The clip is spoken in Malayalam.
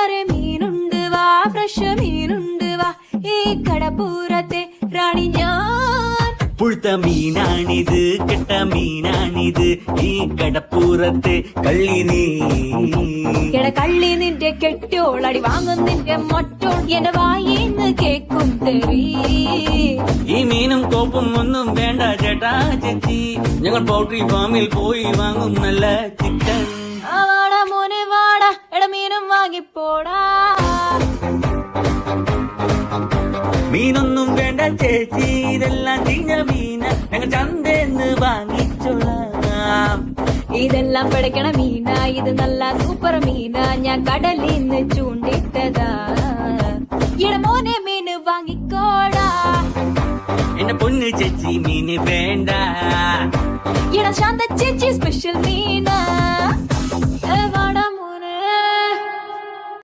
കൂട്ടുകാരെ മീനുണ്ട് വാ, ഫ്രഷ് മീനുണ്ട് വാ, ഈ കടപ്പൂരത്തെ റാണി ഞാൻ. പുഴുത്ത മീനാണിത്, കെട്ട മീനാണിത്, ഈ കടപ്പൂരത്തെ കള്ളി നീ. കള്ളി നിന്റെ കെട്ടോളടി വാങ്ങും നിന്റെ മൊട്ടോൾ, എന്റെ വായിന്ന് കേക്കും തെറി. ഈ മീനും കോപ്പും ഒന്നും വേണ്ട ചേട്ടാ ചേച്ചി, ഞങ്ങൾ പൗൾട്രി ഫാമിൽ പോയി വാങ്ങും നല്ല ചിക്കൻ. വാടാ മോനെ വാടാ, മീനും വാങ്ങിപ്പോടാ. മീനൊന്നും വേണ്ട ചേച്ചി, ഇതെല്ലാം ചീഞ്ഞ മീന, ഞങ്ങൾ ചന്തേന്ന് വാങ്ങിച്ചോളാം. ഇതെല്ലാം പിടയ്ക്കണ മീന, ഇത് നല്ല സൂപ്പർ മീന, ഞാൻ കടലിന്ന് ചൂണ്ടിട്ടതാ. മോനെ മീന് വാങ്ങിക്കോടാ. എന്റെ പൊന്ന് ചേച്ചി മീന് വേണ്ട. ശാന്ത ചേച്ചി സ്പെഷ്യൽ മീന.